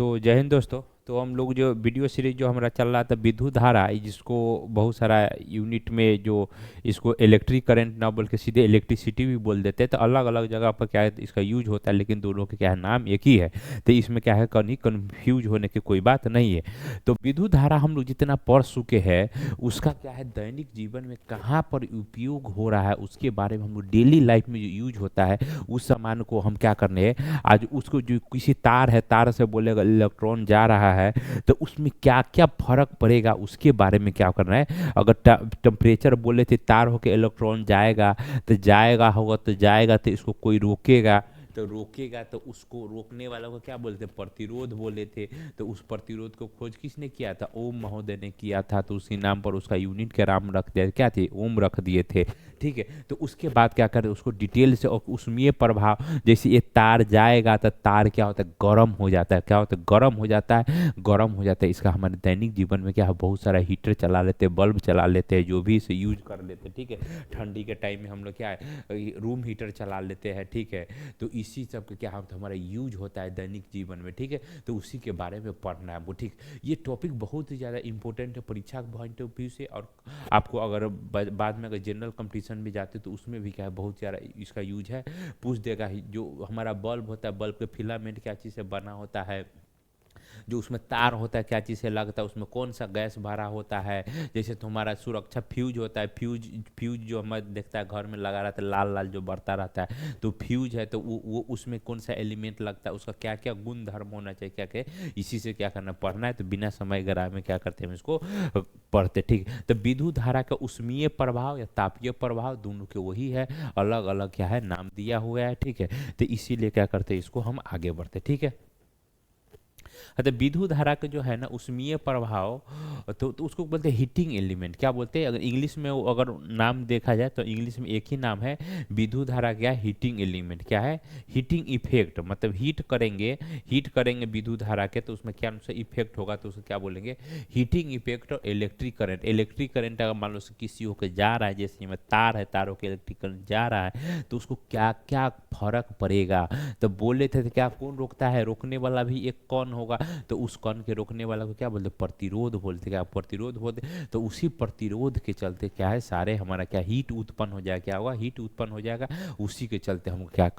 तो जय हिंद दोस्तों। तो हम लोग जो वीडियो सीरीज जो हमारा चल रहा था विद्युत धारा, जिसको बहुत सारा यूनिट में जो इसको इलेक्ट्रिक करंट ना बोल के सीधे इलेक्ट्रिसिटी भी बोल देते हैं। तो अलग अलग जगह पर क्या है इसका यूज होता है, लेकिन दोनों के क्या है नाम एक ही है। तो इसमें क्या है कहीं कन्फ्यूज होने की कोई बात नहीं है। तो विद्युत धारा हम लोग जितना पढ़ चुके हैं उसका क्या है दैनिक जीवन में कहाँ पर उपयोग हो रहा है उसके बारे में हम लोग डेली लाइफ में जो यूज होता है उस सामान को हम क्या करने हैं आज उसको जो किसी तार है, तार से बोलेगा इलेक्ट्रॉन जा रहा है तो उसमें क्या क्या फर्क पड़ेगा उसके बारे में क्या करना है। अगर टेम्परेचर बोले थे तार होके इलेक्ट्रॉन जाएगा तो जाएगा होगा तो जाएगा, तो इसको कोई रोकेगा तो रोकेगा, तो उसको रोकने वाला को क्या बोलते प्रतिरोध बोले थे। तो उस प्रतिरोध को खोज किसने किया था? ओम महोदय ने किया था। तो उसी नाम पर उसका यूनिट के नाम रख दिया, क्या थे? ओम रख दिए थे। ठीक है, तो उसके बाद क्या करें उसको डिटेल से, और उसमें प्रभाव जैसे ये तार जाएगा तो तार क्या होता है गर्म हो जाता है। क्या होता है? गर्म हो जाता है। गर्म हो जाता है। इसका हमारे दैनिक जीवन में क्या है बहुत सारा हीटर चला लेते हैं, बल्ब चला लेते हैं, जो भी इसे यूज कर लेते हैं। ठीक है, ठंडी के टाइम में हम लोग क्या है रूम हीटर चला लेते हैं। ठीक है, तो इसी सब का क्या होता है हमारा यूज होता है दैनिक जीवन में। ठीक है, तो उसी के बारे में पढ़ना है वो। ठीक, ये टॉपिक बहुत ही ज़्यादा इंपॉर्टेंट है परीक्षा के पॉइंट ऑफ व्यू से। और आपको अगर बाद में अगर जनरल कंपटीशन में जाते तो उसमें भी क्या है बहुत सारा इसका यूज है। पूछ देगा जो हमारा बल्ब होता है, बल्ब के फिलामेंट क्या चीज़ से बना होता है, जो उसमें तार होता है क्या चीज़ से लगता है, उसमें कौन सा गैस भरा होता है। जैसे तुम्हारा सुरक्षा फ्यूज होता है, फ्यूज फ्यूज जो हमें देखता है घर में लगा रहता है लाल लाल जो बढ़ता रहता है, तो फ्यूज है तो वो उसमें कौन सा एलिमेंट लगता है, उसका क्या क्या गुण धर्म होना चाहिए, क्या क्या इसी से क्या करना पढ़ना है। तो बिना समय गराए में क्या करते हैं हम इसको पढ़ते। ठीक, तो विद्युत धारा का उष्मीय प्रभाव या तापीय प्रभाव दोनों के वही है, अलग अलग क्या है नाम दिया हुआ है। ठीक है, तो इसीलिए क्या करते हैं इसको हम आगे बढ़ते। ठीक है, तो विद्युत धारा का जो है ना उष्मीय प्रभाव, तो उसको बोलते हैं हीटिंग एलिमेंट। क्या बोलते हैं? अगर इंग्लिश में अगर नाम देखा जाए तो इंग्लिश में एक ही नाम है विद्युत धारा। क्या हीटिंग एलिमेंट? क्या है? हीटिंग इफेक्ट, मतलब हीट करेंगे विद्युत धारा के तो उसमें क्या इफेक्ट होगा, तो उसको क्या बोलेंगे हीटिंग इफेक्ट। और इलेक्ट्रिक करंट, इलेक्ट्रिक करंट अगर मान लो किसी होकर जा रहा है, जैसे में तार है, तारों के इलेक्ट्रिक करंट जा रहा है तो उसको क्या क्या फर्क पड़ेगा। तो बोले थे तो क्या कौन रोकता है? रोकने वाला भी एक कौन होगा, तो उस कण के रोकने वाला को क्या बोलते? प्रतिरोध बोलते। क्या प्रतिरोध बोलते? तो उसी प्रतिरोध के चलते क्या है सारे हमारा क्या हीट उत्पन्न हो जाएगा। क्या होगा? हीट उत्पन्न हो जाएगा। उसी के चलते हमको क्या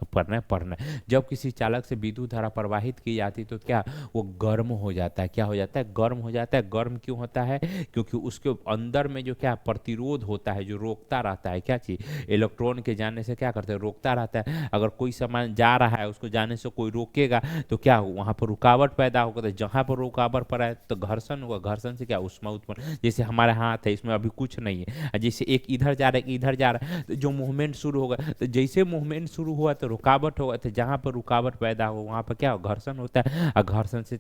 पढ़ना है। जब किसी चालक से विद्युत धारा प्रवाहित की जाती तो क्या वो गर्म हो जाता है। क्या हो जाता है? गर्म हो जाता है। गर्म क्यों होता है? क्योंकि उसके अंदर में जो क्या प्रतिरोध होता है जो रोकता रहता है, क्या चीज इलेक्ट्रॉन के जाने से क्या करते हैं रोकता रहता है। अगर कोई सामान जा रहा है उसको जाने से कोई रोकेगा तो क्या वहां पर रुकावट पैदा होगा। तो जहां पर रुकावट पड़ा है तो घर्षण होगा। घर्षण से क्या ऊष्मा उत्पन्न, जैसे हमारे हाथ है इसमें अभी कुछ नहीं है, जैसे एक इधर जा रहा है इधर जा रहा है तो जो मूवमेंट शुरू होगा, तो जैसे मूवमेंट शुरू हुआ तो रुकावट होगा। तो जहां पर रुकावट पैदा हो वहां पर क्या घर्षण होता है, और घर्षण से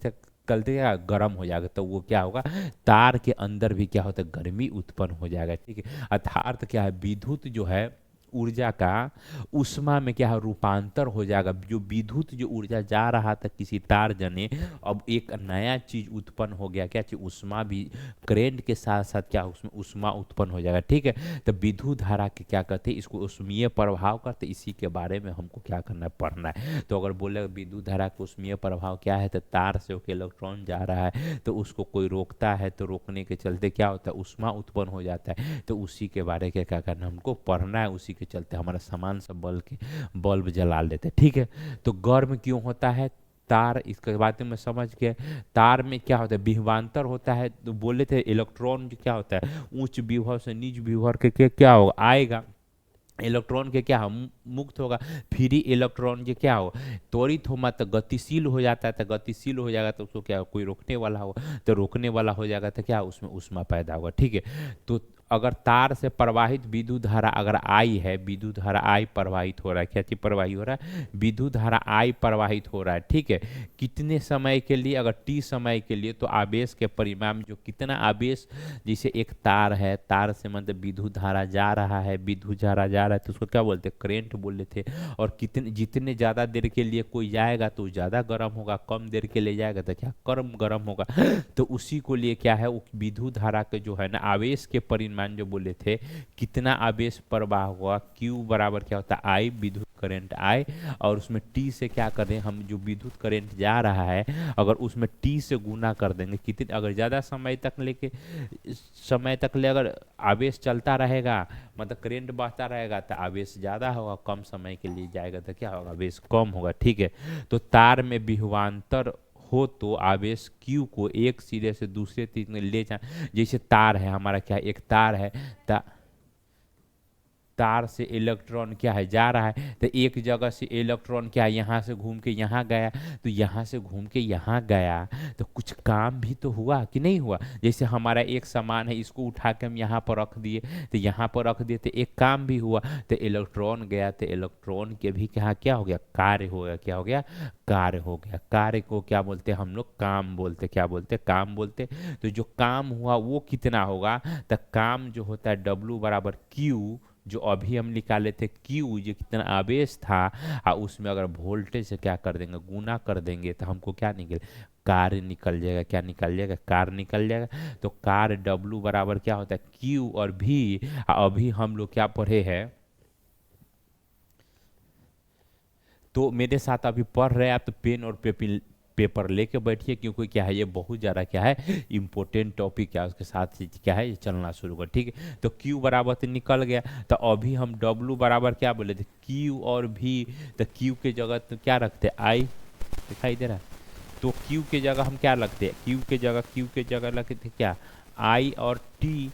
कलते क्या गर्म हो जाएगा। तो वो क्या होगा तार के अंदर भी क्या होता है गर्मी उत्पन्न हो जाएगा। ठीक है, अर्थात क्या है विद्युत जो है ऊर्जा का उष्मा में क्या है रूपांतर हो जाएगा। जो विद्युत जो ऊर्जा जा रहा था किसी तार जने, अब एक नया चीज उत्पन्न हो गया। क्या चीज? उष्मा भी करंट के साथ साथ क्या उसमें उष्मा उत्पन्न हो जाएगा। ठीक है, तो विद्युत धारा के क्या कहते हैं इसको उष्मीय प्रभाव करते। इसी के बारे में हमको क्या करना है पढ़ना है। तो अगर बोले विद्युत धारा का उष्मीय प्रभाव क्या है, तो तार से होकर इलेक्ट्रॉन जा रहा है तो उसको कोई रोकता है तो रोकने के चलते क्या होता है उष्मा उत्पन्न हो जाता है। तो उसी के बारे में क्या करना हमको पढ़ना है। उसी के चलते हमारा सामान सब बल्ब जला लेते हैं। ठीक है, तो गर्म क्यों होता है तार, इसके बात में समझ के तार में क्या होता है विभवांतर होता है। तो बोले थे इलेक्ट्रॉन क्या होता है उच्च विभव से निज विभव के क्या होगा आएगा, इलेक्ट्रॉन के क्या मुक्त होगा। फ्री इलेक्ट्रॉन जो क्या हो त्वरित हो तो गतिशील हो जाता है। तो गतिशील हो जाएगा तो उसको क्या कोई रोकने वाला होगा, तो रोकने वाला हो जाएगा तो क्या उसमें ऊष्मा पैदा होगा। ठीक है, तो अगर तार से प्रवाहित विद्युत धारा अगर आई है, विद्युत धारा आई प्रवाहित हो रहा है, क्या चीज प्रवाहित हो रहा है विद्युत धारा आई प्रवाहित हो रहा है। ठीक है, कितने समय के लिए? अगर टी समय के लिए, तो आवेश के परिमाण जो कितना आवेश, जैसे एक तार है, तार से मतलब विद्युत धारा जा रहा है, विद्युत धारा जा रहा है तो उसको क्या बोलते हैं करंट बोले थे। और कितने जितने ज़्यादा देर के लिए कोई जाएगा तो ज़्यादा गर्म होगा, कम देर के लिए जाएगा तो क्या कम गर्म होगा। तो उसी को लिए क्या है वो विद्युत धारा के जो है ना आवेश के परिमाण मान जो बोले थे कितना आवेश प्रवाह हुआ, क्यू बराबर क्या होता है आई, विद्युत करंट आई, और उसमें टी से क्या कर दें हम, जो विद्युत करंट जा रहा है अगर उसमें टी से गुना कर देंगे कितने, अगर ज़्यादा समय तक ले अगर आवेश चलता रहेगा मतलब करंट बहता रहेगा तो आवेश ज़्यादा होगा, कम समय के लिए जाएगा तो क्या होगा, आवेश कम होगा। ठीक है, तो तार में विभवांतर हो तो आवेश Q को एक सिरे से दूसरे तीर में ले जा, जैसे तार है हमारा, क्या एक तार है, तार से इलेक्ट्रॉन क्या है जा रहा है, तो एक जगह से इलेक्ट्रॉन क्या है यहाँ से घूम के यहाँ गया, तो यहाँ से घूम के यहाँ गया, तो कुछ काम भी तो हुआ कि नहीं हुआ। जैसे हमारा एक सामान है इसको उठा के हम यहाँ पर रख दिए, तो यहाँ पर रख दिए तो एक काम भी हुआ, तो इलेक्ट्रॉन गया, तो इलेक्ट्रॉन के भी क्या क्या हो गया, कार्य हो गया, क्या हो गया, कार्य हो गया। कार्य को क्या बोलते हैं हम लोग, काम बोलते, क्या बोलते, काम बोलते। तो जो काम हुआ वो कितना होगा, तो काम जो होता है W बराबर Q, जो अभी हम निकाले थे Q, जो कितना आवेश था और उसमें अगर वोल्टेज से क्या कर देंगे, गुना कर देंगे, तो हमको क्या निकल, कार्य निकल जाएगा, क्या निकल जाएगा, कार्य निकल जाएगा। तो कार्य W बराबर क्या होता है Q और V, अभी हम लोग क्या पढ़े हैं, तो मेरे साथ अभी पढ़ रहे हैं आप, तो पेन और पेपर लेके बैठिए, क्योंकि क्या है ये बहुत ज़्यादा क्या है इंपॉर्टेंट टॉपिक है, उसके साथ ही क्या है ये चलना शुरू कर। ठीक है, तो Q बराबर तो निकल गया, तो अभी हम W बराबर क्या बोले थे, Q और V, तो Q के जगह तो क्या रखते हैं I, दिखाई दे रहा है, तो Q के जगह हम क्या रखते हैं, Q के जगह रखते थे क्या, I और T,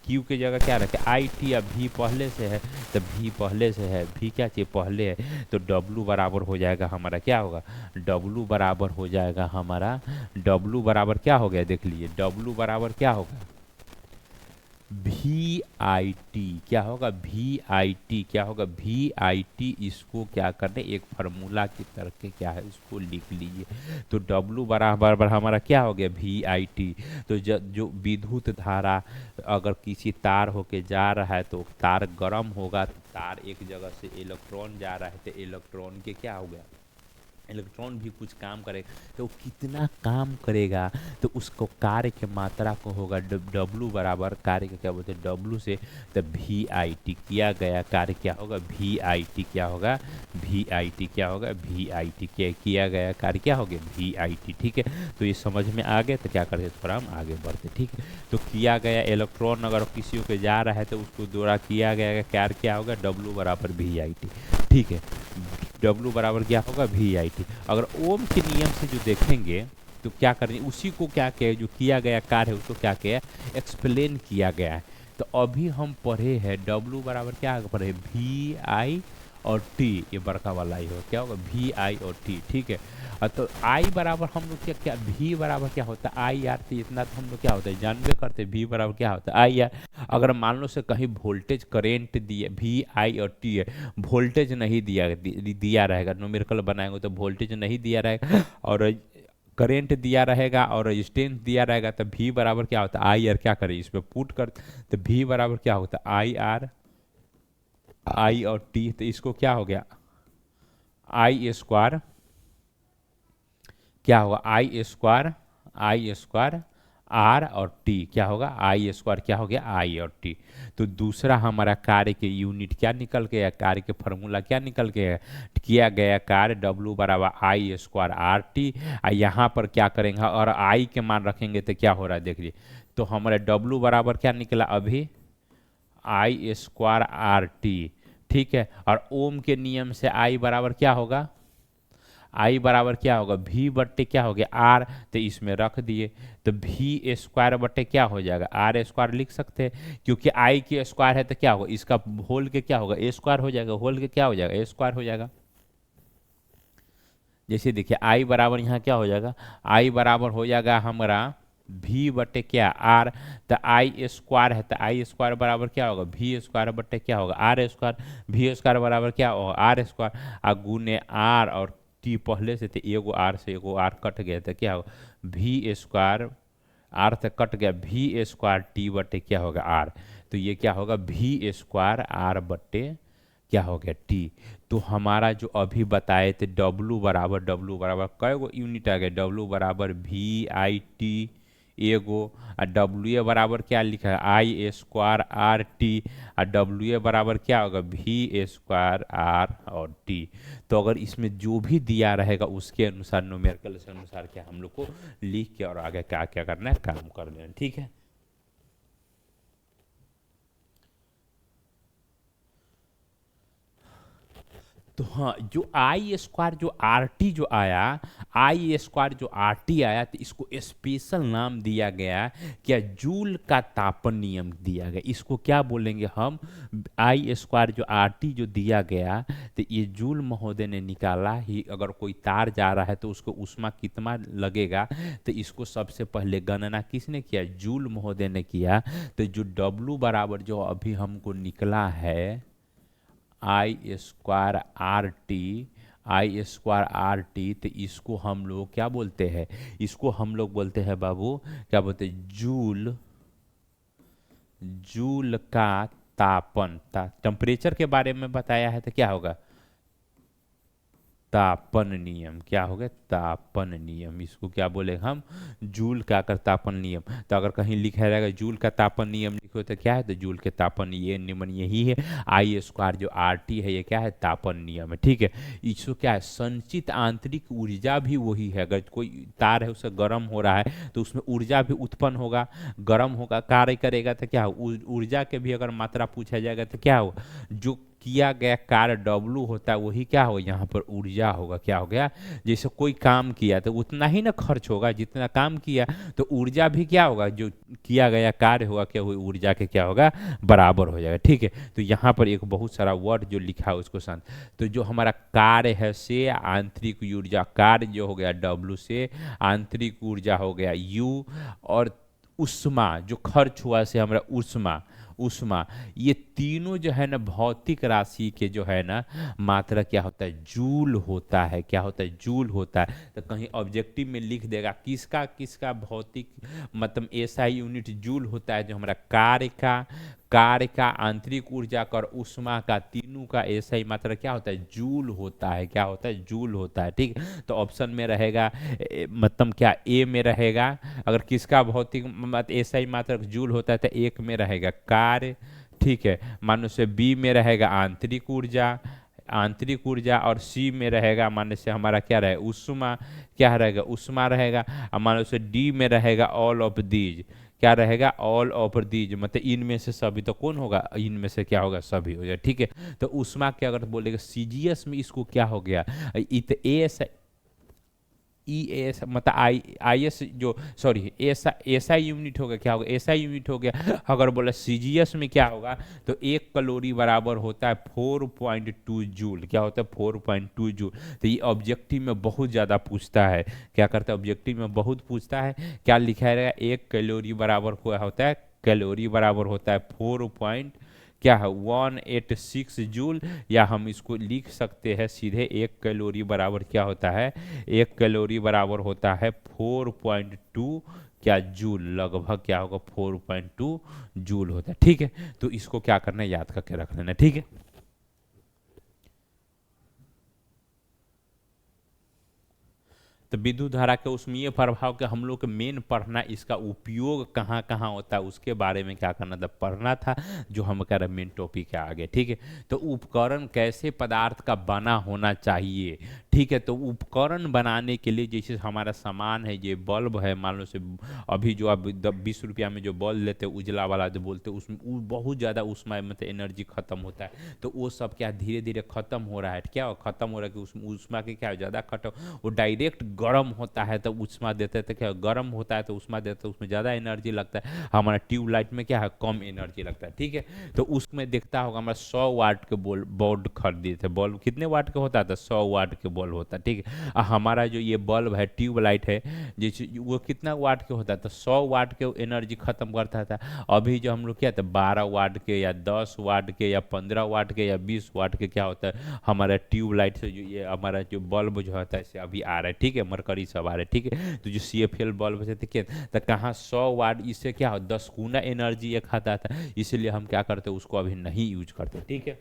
Q के जगह क्या रखे आई टी, अब V पहले से है तो V पहले से है, V क्या चाहिए पहले है, तो W बराबर हो जाएगा हमारा, क्या होगा W बराबर हो जाएगा हमारा, W बराबर क्या हो गया देख लीजिए, W बराबर क्या होगा VIT, क्या होगा VIT, क्या होगा VIT, इसको क्या करने एक फार्मूला की तरह के क्या है इसको लिख लीजिए, तो W बराबर हमारा क्या हो गया VIT। तो जो विद्युत धारा अगर किसी तार होके जा रहा है तो तार गर्म होगा, तो तार एक जगह से इलेक्ट्रॉन जा रहा है, तो इलेक्ट्रॉन के क्या हो गया, इलेक्ट्रॉन भी कुछ काम करेगा, तो वो कितना काम करेगा, तो उसको कार्य के मात्रा को होगा W बराबर कार्य का क्या बोलते हैं W से, तो VIT किया गया कार्य क्या होगा VIT, क्या होगा VIT, क्या होगा VIT, किया गया कार्य क्या हो गया VIT। ठीक है, तो ये समझ में आ गए, तो क्या करते थोड़ा हम आगे बढ़ते। ठीक है, तो किया गया इलेक्ट्रॉन अगर किसी के जा रहा है तो उसको द्वारा किया गया कार्य क्या होगा W बराबर VIT। ठीक है, W बराबर क्या होगा VIT। अगर ओम के नियम से जो देखेंगे तो क्या करेंगे, उसी को क्या किया, जो किया गया कार्य है उसको क्या किया, एक्सप्लेन किया गया है। तो अभी हम पढ़े हैं W बराबर क्या पढ़े, VI और T, ये बड़का वाला ही हो, क्या होगा VI और T। ठीक है, तो I बराबर हम लोग क्या V बराबर क्या होता है IR, इतना तो हम लोग क्या होता है जानबे करते हैं, V बराबर क्या होता है IR। अगर मान लो से कहीं वोल्टेज करेंट दिए VI और T है, वोल्टेज नहीं दिया रहेगा, न्यूमेरिकल बनाएंगे तो वोल्टेज नहीं दिया रहेगा और करेंट दिया रहेगा और रेजिस्टेंस दिया रहेगा, तो V बराबर क्या होता है IR, क्या करें इसमें पुट कर, तो V बराबर क्या होता है IR, I और T, तो इसको क्या हो गया I स्क्वायर, क्या होगा आई स्क्वायर R और T, क्या होगा I स्क्वायर, क्या हो गया I और T। तो दूसरा हमारा कार्य के यूनिट क्या निकल के है, कार्य के फॉर्मूला क्या निकल के है, किया गया कार्य W बराबर I स्क्वायर RT, यहाँ पर क्या करेंगे और I के मान रखेंगे तो क्या हो रहा है देख लीजिए, तो हमारे W बराबर क्या निकला अभी I स्क्वायर RT। ठीक है, और ओम के नियम से I बराबर क्या होगा, I बराबर क्या होगा V बट्टे क्या हो गया R, तो इसमें रख दिए, तो V स्क्वायर बट्टे क्या हो जाएगा R स्क्वायर लिख सकते हैं, क्योंकि I के स्क्वायर है तो क्या होगा इसका होल के क्या होगा A स्क्वायर हो जाएगा, होल के क्या हो जाएगा A स्क्वायर हो जाएगा। जैसे देखिए I बराबर यहाँ क्या हो जाएगा, I बराबर हो जाएगा हमारा V बटे क्या R, तो I स्क्वायर है तो I स्क्वायर बराबर क्या होगा V स्क्वायर बटे क्या होगा R स्क्वायर, V स्क्वायर बराबर क्या होगा R स्क्वायर, आ गुने R और T पहले से तो एगो R से एगो R कट गया तो क्या होगा V स्क्वायर, R से कट गया V स्क्वायर T बटे क्या होगा R, तो ये क्या होगा V स्क्वायर R बटे क्या हो गया T। तो हमारा जो अभी बताए थे W बराबर कै गो यूनिट आ गया W बराबर VIT एगो। और डब्ल्यू ए बराबर क्या लिखा है, आई स्क्वायर आर टी। और डब्ल्यू ए बराबर क्या होगा, वी स्क्वायर आर और टी। तो अगर इसमें जो भी दिया रहेगा उसके अनुसार न्यूमेरिकल के अनुसार क्या हम लोग को लिख के और आगे क्या क्या करना है, काम कर देना, ठीक है। तो हाँ, जो आई स्क्वायर जो आर टी जो आया, आई स्क्वायर जो आर टी आया, तो इसको स्पेशल नाम दिया गया, क्या, जूल का तापन नियम दिया गया। इसको क्या बोलेंगे हम, आई स्क्वायर जो आर टी जो दिया गया, तो ये जूल महोदय ने निकाला ही। अगर कोई तार जा रहा है तो उसको ऊष्मा कितना लगेगा, तो इसको सबसे पहले गणना किसने किया, जूल महोदय ने किया। तो जो डब्लू बराबर जो अभी हमको निकला है, आई स्क्वायर आर टी, आई स्क्वायर आर टी, तो इसको हम लोग क्या बोलते हैं, इसको हम लोग बोलते हैं बाबू, क्या बोलते हैं, जूल, जूल का तापन। टेम्परेचर के बारे में बताया है तो क्या होगा, तापन नियम। क्या हो गया, तापन नियम। इसको क्या बोले हम, जूल का कर तापन नियम। तो अगर कहीं लिखा रहेगा जूल का तापन नियम लिखो तो क्या है, तो जूल के तापन ये नियमन यही है। आई स्क्वायर जो आर टी है ये क्या है, तापन नियम है, ठीक है। इसको क्या है, संचित आंतरिक ऊर्जा भी वही है। अगर कोई तार है उसे गर्म हो रहा है तो उसमें ऊर्जा भी उत्पन्न होगा, गर्म होगा, कार्य करेगा, तो क्या हो, ऊर्जा के भी अगर मात्रा पूछा जाएगा तो क्या होगा, जो किया गया कार्य डब्लू होता है वही क्या होगा, यहाँ पर ऊर्जा होगा। क्या हो गया, जैसे कोई काम किया तो उतना ही ना खर्च होगा जितना काम किया, तो ऊर्जा भी क्या होगा, जो किया गया कार्य होगा क्या हुई, ऊर्जा के क्या होगा, बराबर हो जाएगा, ठीक है। तो यहाँ पर एक बहुत सारा वर्ड जो लिखा है उसको शांत। तो जो हमारा कार्य है से आंतरिक ऊर्जा, कार्य जो हो गया डब्लू से आंतरिक ऊर्जा हो गया यू, और उष्मा जो खर्च हुआ से हमारा उष्मा, उष्मा, ये तीनों जो है ना भौतिक राशि के जो है ना मात्रा क्या होता है, जूल होता है। क्या होता है, जूल होता है। तो कहीं ऑब्जेक्टिव में लिख देगा किसका किसका भौतिक मतलब ऐसा यूनिट जूल होता है, जो हमारा कार्य का आंतरिक ऊर्जा का और उष्मा का तीनों का ऐसा ही मात्रा क्या होता है, जूल होता है। क्या होता है, जूल होता है, ठीक। तो ऑप्शन में रहेगा मतलब क्या, ए में रहेगा। अगर किसका भौतिक ऐसा ही मात्रा जूल होता है तो एक में रहेगा कार्य, ठीक है। मानो से बी में रहेगा आंतरिक ऊर्जा, आंतरिक ऊर्जा, और सी में रहेगा मानो से हमारा क्या रहेगा, उष्मा, क्या रहेगा, उष्मा रहेगा। और मानो से डी में रहेगा ऑल ऑफ दीज, क्या रहेगा, ऑल ऑफ दीज, मतलब इनमें से सभी। तो कौन होगा, इनमें से क्या होगा, सभी हो जाए, ठीक है। तो उष्मा के अगर बोलेगा सीजीएस में इसको क्या हो गया, इत एस ई एस मतलब आई एस जो सॉरी ऐसा यूनिट हो गया, क्या होगा, ऐसा यूनिट हो गया। अगर बोला सीजीएस में क्या होगा, तो एक कैलोरी बराबर होता है 4.2 जूल। क्या होता है, 4.2 जूल। तो ये ऑब्जेक्टिव में बहुत ज़्यादा पूछता है, क्या करता है, ऑब्जेक्टिव में बहुत पूछता है। क्या लिखा रहेगा, एक कैलोरी बराबर क्या होता है, कैलोरी बराबर होता है 4 क्या है 186 जूल। या हम इसको लिख सकते हैं सीधे, एक कैलोरी बराबर क्या होता है, एक कैलोरी बराबर होता है 4.2 क्या जूल, लगभग क्या होगा 4.2 जूल होता है, ठीक है। तो इसको क्या करना है, याद करके रख लेना, ठीक है। तो विद्युत धारा के उसमें प्रभाव के हम लोग के मेन पढ़ना, इसका उपयोग कहाँ कहाँ होता है उसके बारे में क्या करना था, पढ़ना था, जो हम कह रहे मेन टॉपिक है आगे, ठीक है। तो उपकरण कैसे पदार्थ का बना होना चाहिए, ठीक है। तो उपकरण बनाने के लिए जैसे हमारा सामान है, ये बल्ब है, मान लो से अभी जो आप 20 रुपया में जो बल्ब लेते हैं उजला वाला जो बोलते हैं, उसमें बहुत ज़्यादा उसमें मतलब एनर्जी खत्म होता है। तो वो सब क्या धीरे धीरे खत्म हो रहा है, क्या खत्म हो रहा है कि उसमें उष्मा के क्या ज़्यादा खत्म, वो डायरेक्ट गर्म होता है तो उष्मा देते हैं, तो क्या गर्म होता है तो उष्मा देते हैं, उसमें ज़्यादा एनर्जी लगता है। हमारा ट्यूबलाइट में क्या है, कम एनर्जी लगता है, ठीक है। तो उसमें देखता होगा हमारा 100 वाट के बोर्ड खरीदे थे, बल्ब कितने वाट का होता था, 100 वाट के बल्ब होता है, ठीक है। हमारा जो ये बल्ब है ट्यूबलाइट है, जैसे वो कितना वाट के होता था, 100 वाट के एनर्जी खत्म करता था। अभी जो हम लोग क्या था 12 वाट के या 10 वाट के या 15 वाट के या 20 वाट के क्या होता है, हमारा ट्यूबलाइट से जो ये हमारा जो बल्ब जो होता है अभी आ रहा है, ठीक है, मरकरी सब आ रहा है, ठीक है। तो जो CFL बल्ब से देखिए, तो कहाँ 100 वाट, इससे क्या हो 10 गुना एनर्जी ये खाता था, इसलिए हम क्या करते उसको अभी नहीं यूज करते, ठीक है।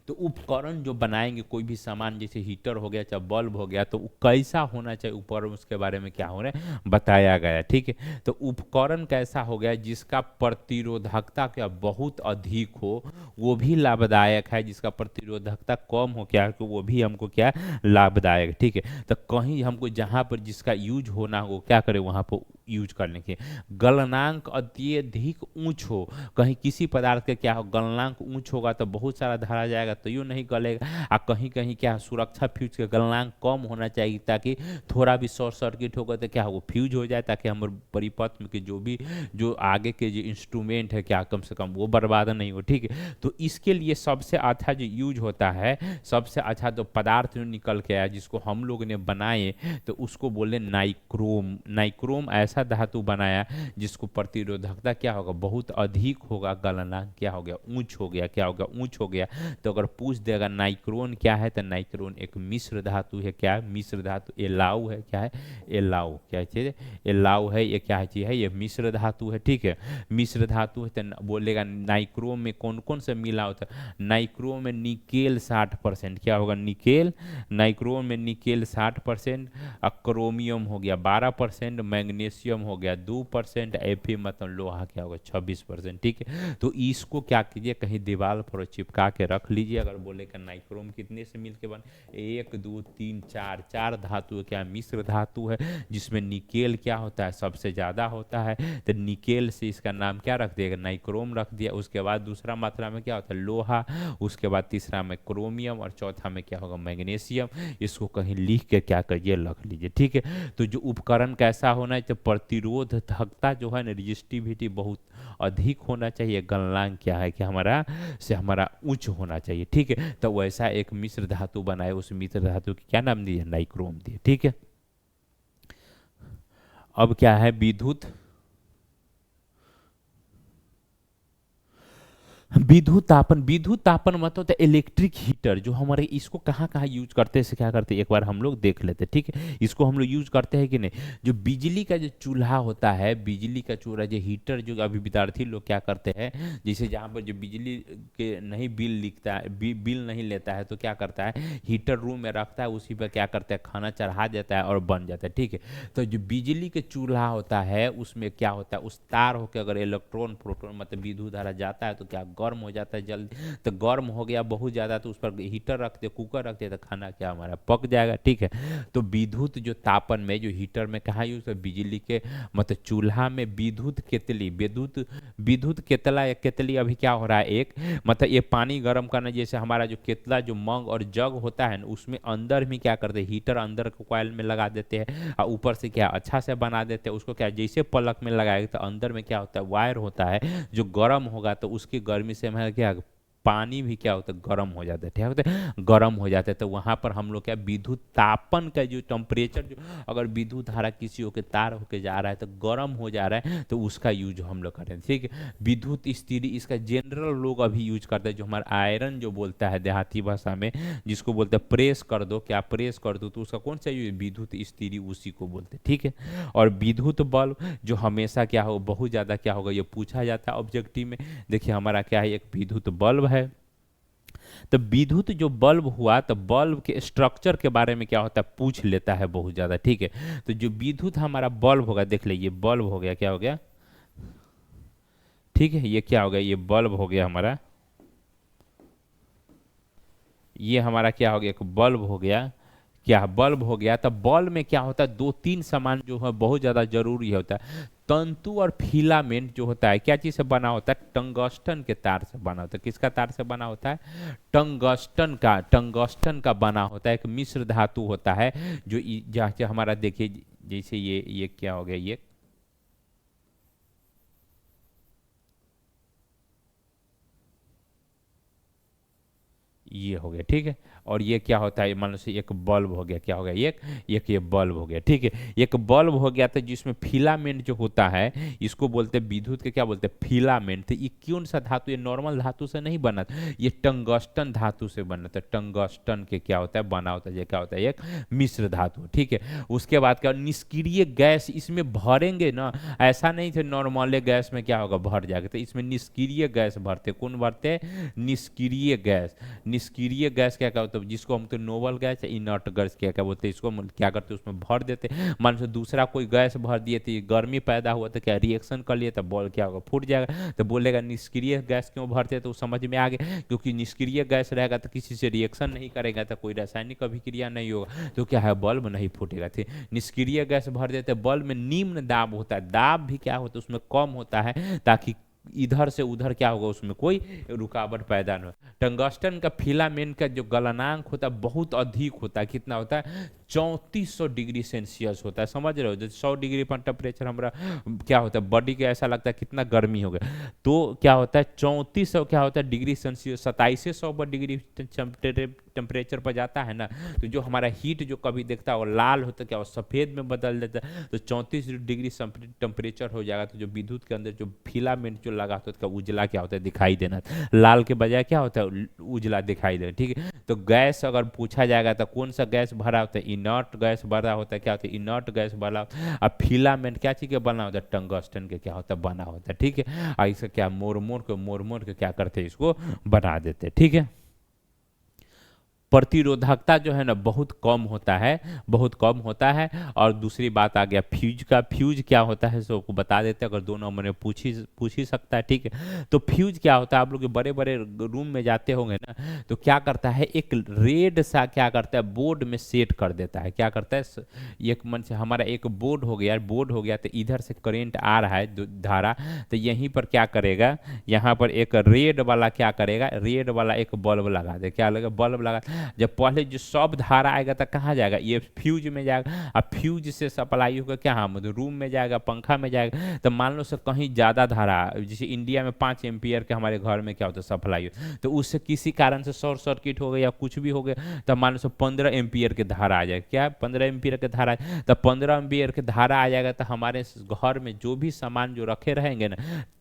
तो उपकरण जो बनाएंगे कोई भी सामान जैसे हीटर हो गया चाहे बल्ब हो गया तो वो कैसा होना चाहिए ऊपर उसके बारे में क्या हो रहा है बताया गया है। ठीक है, तो उपकरण कैसा हो गया जिसका प्रतिरोधकता क्या बहुत अधिक हो वो भी लाभदायक है, जिसका प्रतिरोधकता कम हो क्या तो वो भी हमको क्या लाभदायक है। ठीक है, तो कहीं हमको जहाँ पर जिसका यूज होना हो क्या करें वहाँ पर यूज करने के। गलनांक अत्यधिक ऊंच हो, कहीं किसी पदार्थ का क्या हो गलनांक ऊंच होगा तो बहुत सारा धरा जाएगा तो यूँ नहीं गलेगा, और कहीं कहीं क्या सुरक्षा फ्यूज का गलनांक कम होना चाहिए ताकि थोड़ा भी शॉर्ट सर्किट होगा तो क्या हो फ्यूज हो जाए ताकि हमारे परिपथ में के जो आगे के जो इंस्ट्रूमेंट है क्या कम से कम वो बर्बाद नहीं हो। ठीक है, तो इसके लिए सबसे अच्छा जो यूज होता है, सबसे अच्छा जो पदार्थ जो निकल के आया जिसको हम लोग ने बनाए तो उसको बोले नाइक्रोम। नाइक्रोम ऐसा धातु बनाया जिसको प्रतिरोधकता क्या होगा बहुत अधिक होगा, गलनांक क्या हो गया ऊंच हो गया, क्या हो गया ऊंच हो गया। तो अगर पूछ देगा नाइक्रोन क्या है तो नाइक्रोन एक मिश्र धातु है। क्या है मिश्र धातु, एलाऊ है, क्या है एलाऊ, क्या चीज एलाऊ है, ये क्या चीज है ये मिश्र धातु है। ठीक है, मिश्र धातु है तो बोलेगा नाइक्रोम में कौन कौन सा मिला होता है, नाइक्रोम में निकेल 60%, क्या होगा निकेल, नाइक्रोम में निकेल 60%, क्रोमियम हो गया 12%, मैग्नीशियम हो गया 2%, एफी मतलब लोहा क्या होगा 26%। ठीक है, तो इसको क्या कीजिए कहीं दीवार पर चिपका के रख लीजिए। अगर बोले कि नाइक्रोम कितने से मिलके बन 1 2 3 4, चार धातु क्या मिश्र धातु है जिसमें निकेल क्या होता है सबसे ज़्यादा होता है, तो निकेल से इसका नाम क्या रख दिया नाइक्रोम रख दिया। उसके बाद दूसरा मात्रा में क्या होता है लोहा, उसके बाद तीसरा में क्रोमियम और चौथा में क्या होगा मैग्नीशियम। इसको कहीं लिख के क्या करिए रख लीजिए। ठीक है, तो जो उपकरण कैसा होना है तो प्रतिरोधकता जो है ना रेजिस्टिविटी बहुत अधिक होना चाहिए, गलनांक क्या है कि हमारा से हमारा उच्च होना चाहिए। ठीक है, तो वैसा एक मिश्र धातु बनाए, उस मिश्र धातु की क्या नाम दिए नाइक्रोम दिए। ठीक है, अब क्या है विद्युत विद्युत तापन। विद्युत तापन मतलब होता है इलेक्ट्रिक हीटर जो हमारे इसको कहाँ कहाँ यूज करते हैं से क्या करते हैं एक बार हम लोग देख लेते हैं। ठीक है, इसको हम लोग यूज करते हैं कि नहीं, जो बिजली का जो चूल्हा होता है, बिजली का चूल्हा जो हीटर जो अभी विद्यार्थी लोग क्या करते हैं जैसे जहाँ पर जो बिजली के नहीं बिल लिखता है बिल नहीं लेता है तो क्या करता है हीटर रूम में रखता है, उसी पर क्या करता है खाना चढ़ा देता है और बन जाता है। ठीक है, तो जो बिजली के चूल्हा होता है उसमें क्या होता है उस तार होकर अगर इलेक्ट्रॉन प्रोटॉन मतलब विद्युत धारा जाता है तो क्या गर्म हो जाता है जल्दी, तो गर्म हो गया बहुत ज़्यादा तो उस पर हीटर रखते कुकर रखते तो खाना क्या हमारा पक जाएगा। ठीक है, तो विद्युत जो तापन में जो हीटर में कहाँ यूज है बिजली के मतलब चूल्हा में विद्युत केतली, विद्युत विद्युत केतला या केतली अभी क्या हो रहा है एक मतलब ये पानी गर्म करना जैसे हमारा जो केतला जो मग और जग होता है ना उसमें अंदर में क्या करते हैं हीटर अंदर कॉइल में लगा देते हैं और ऊपर से क्या अच्छा से बना देते हैं उसको क्या जैसे पलक में लगाएगा तो अंदर में क्या होता है वायर होता है जो गर्म होगा तो उसकी गर्मी से हमारा क्या पानी भी क्या होता है गर्म हो जाता है। क्या होता है गर्म हो जाता है, तो वहां पर हम लोग क्या विद्युत तापन का जो टेम्परेचर जो अगर विद्युत धारा किसी होके तार होके जा रहा है तो गर्म हो जा रहा है तो उसका यूज हम लोग करते हैं। ठीक है, विद्युत स्त्री इसका जनरल लोग अभी यूज करते हैं जो हमारा आयरन जो बोलता है देहाती भाषा में जिसको बोलते हैं प्रेस कर दो, क्या प्रेस कर दो तो उसका कौन सा यूज विद्युत स्त्री उसी को बोलते हैं। ठीक है, और विद्युत बल्ब जो हमेशा क्या हो बहुत ज़्यादा क्या होगा ये पूछा जाता है ऑब्जेक्टिव में। देखिए हमारा क्या है एक विद्युत बल्ब है, तो विद्युत जो बल्ब हुआ तो बल्ब के स्ट्रक्चर के बारे में क्या होता है पूछ लेता है बहुत ज़्यादा। ठीक है, तो जो विद्युत हमारा बल्ब होगा देख लीजिए बल्ब हो गया क्या हो गया, ठीक है ये क्या हो गया ये बल्ब हो गया हमारा, ये हमारा क्या हो गया एक बल्ब हो गया, क्या बल्ब हो गया। तो बल्ब में क्या होता है दो तीन सामान जो है बहुत ज़्यादा जरूरी होता है, तंतु और फिलामेंट जो होता है क्या चीज़ से बना होता है टंगस्टन के तार से बना होता है। किसका तार से बना होता है टंगस्टन का बना होता है, एक मिश्र धातु होता है जो जैसे हमारा देखिए जैसे ये क्या हो गया ये हो गया। ठीक है, और ये क्या होता है, मान लो से एक बल्ब हो गया, क्या हो गया, एक ये बल्ब हो गया, ठीक है। एक बल्ब हो गया तो जिसमें फिलामेंट जो होता है इसको बोलते हैं विद्युत के, क्या बोलते हैं, फिलामेंट। तो ये कौन सा धातु, ये नॉर्मल धातु से नहीं बना, ये टंगस्टन धातु से बना था। टंगस्टन के क्या होता है, बना होता है, ये क्या होता है, एक मिश्र धातु, ठीक है। उसके बाद क्या, निष्क्रिय गैस इसमें भरेंगे ना, ऐसा नहीं थे नॉर्मल गैस में क्या होगा, भर जाएगा। तो इसमें निष्क्रिय गैस भरते, कौन भरते, निष्क्रिय गैस। निष्क्रिय गैस क्या होता है, जिसको हम तो नोबल गैस या इनर्ट गैस क्या क्या बोलते हैं, इसको हम क्या करते हैं, उसमें भर देते। मान लो दूसरा कोई गैस भर दिए तो गर्मी पैदा हुआ तो क्या रिएक्शन कर लिए तो बॉल क्या होगा, फूट जाएगा। तो बोलेगा निष्क्रिय गैस क्यों भरते, तो समझ में आ गया, क्योंकि निष्क्रिय गैस रहेगा तो किसी से रिएक्शन नहीं करेगा, तो कोई रासायनिक अभिक्रिया नहीं होगा, तो क्या है, बल्ब नहीं फूटेगा। ठीक, निष्क्रिय गैस भर देते, बल्ब में निम्न दाब होता है, दाब भी क्या होता है उसमें कम होता है, ताकि इधर से उधर क्या होगा, उसमें कोई रुकावट पैदा न हो। टंगस्टन का फिलामेंट का जो गलनांक होता है बहुत अधिक होता है, कितना होता है, 3400 डिग्री सेल्सियस होता है। समझ रहे हो, जो 100 डिग्री पर टेम्परेचर हमारा क्या होता है, बॉडी के ऐसा लगता है कितना गर्मी हो गया, तो क्या होता है 3400 क्या होता है डिग्री सेल्सियस, 2700 पर डिग्री टेम्परेचर पर जाता है ना, तो जो हमारा हीट जो कभी देखता है वो लाल होता है, क्या वो सफ़ेद में बदल देता है। तो 34 डिग्री टेम्परेचर हो जाएगा, तो जो विद्युत के अंदर जो फिलामेंट जो लगा होता है उसका उजला क्या होता है, दिखाई देना, लाल के बजाय क्या होता है, उजला दिखाई देना, ठीक है। तो गैस अगर पूछा जाएगा तो कौन सा गैस भरा होता है, इनर्ट गैस भरा होता है, क्या होता है, इनर्ट गैस भरा। अब फिलामेंट क्या चीज़ के बना होता है, टंगस्टन के क्या होता है, बना होता है, ठीक है। और इसका क्या मोड़ मोड़ के क्या करते हैं, इसको बना देते हैं, ठीक है। प्रतिरोधकता जो है ना बहुत कम होता है, बहुत कम होता है। और दूसरी बात आ गया फ्यूज का, फ्यूज क्या होता है सो को बता देते हैं, अगर 2 नंबर में पूछ ही सकता है, ठीक है। तो फ्यूज क्या होता है, आप लोग बड़े बड़े रूम में जाते होंगे ना, तो क्या करता है, एक रेड सा क्या करता है बोर्ड में सेट कर देता है, क्या करता है, एक मन से हमारा एक बोर्ड हो गया, बोर्ड हो गया तो इधर से करंट आ रहा है धारा, तो यहीं पर क्या करेगा, यहाँ पर एक रेड वाला क्या करेगा, रेड वाला एक बल्ब लगा दे, क्या लगा, बल्ब लगा। जब पहले जो सब धारा आएगा तो कहाँ जाएगा, ये फ्यूज में जाएगा, अब फ्यूज से सप्लाई होगा क्या, हाँ मतलब रूम में जाएगा, पंखा में जाएगा। तो मान लो से कहीं ज़्यादा धारा, जैसे इंडिया में 5 एम्पियर के हमारे घर में क्या होता है सप्लाई हो, तो उससे किसी कारण से शॉर्ट सर्किट हो गया या कुछ भी हो गया, तो मान लो से 15 एम्पियर के धारा आ जाएगा, क्या 15 एम्पियर के धारा, तो 15 एम्पियर के धारा आ जाएगा, तो हमारे घर में जो भी सामान जो रखे रहेंगे ना,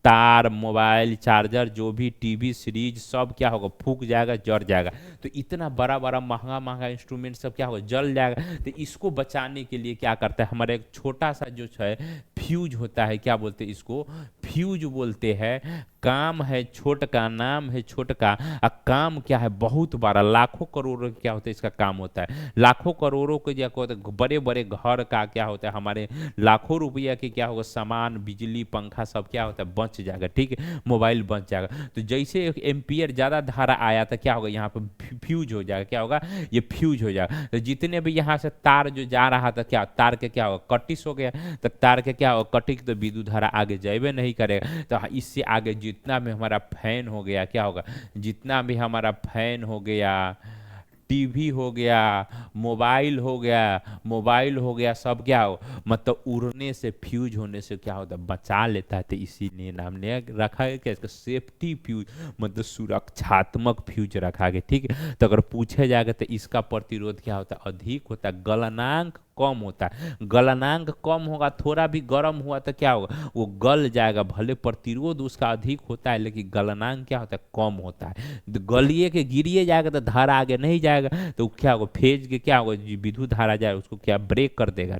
तार, मोबाइल, चार्जर, जो भी टीवी सीरीज सब क्या होगा, फूक जाएगा, जड़ जाएगा। तो इतना बड़ा बड़ा महंगा महंगा इंस्ट्रूमेंट सब क्या होगा, जल जाएगा। तो इसको बचाने के लिए क्या करता है, हमारा एक छोटा सा जो है फ्यूज होता है, क्या बोलते हैं इसको, फ्यूज बोलते हैं। काम है छोट का, नाम है छोट का, और काम क्या है बहुत बड़ा, लाखों करोड़ों क्या होता है इसका काम होता है, लाखों करोड़ों के क्या होता है, बड़े बड़े घर का क्या होता है, हमारे लाखों रुपया के क्या होगा सामान, बिजली, पंखा सब क्या होता है बच जाएगा, ठीक है, मोबाइल बच जाएगा। तो जैसे एक एम्पियर ज़्यादा धारा आया तो क्या होगा, यहाँ पर फ्यूज हो जाएगा, क्या होगा, ये फ्यूज हो जाएगा। तो जितने भी यहाँ से तार जो जा रहा था, क्या तार के क्या होगा, कटिस हो गया, तो तार के क्या होगा, कटिस, तो विद्युत धारा आगे जाए नहीं करेगा। तो इससे आगे जितना भी हमारा फैन हो गया, क्या होगा, जितना भी हमारा फैन हो गया, टीवी हो गया, मोबाइल हो गया, सब क्या हो, मतलब उड़ने से, फ्यूज होने से क्या होता है, बचा लेता है। तो इसीलिए नाम ने रखा है क्या, इसका सेफ्टी फ्यूज, मतलब सुरक्षात्मक फ्यूज रखा गया, ठीक है। तो अगर पूछे जाएगा तो इसका प्रतिरोध क्या होता है, अधिक होता है, गलनांक कम होता है। गलनांक कम होगा, थोड़ा भी गर्म हुआ तो क्या होगा, वो गल जाएगा, भले प्रतिरोध उसका अधिक होता है लेकिन गलनांक क्या होता है, कम होता है। तो गलिए के गिरिए जाएगा तो धारा आगे नहीं जाएगा, तो क्या होगा, फेज के क्या होगा, विद्युत धारा जाए उसको क्या ब्रेक कर देगा,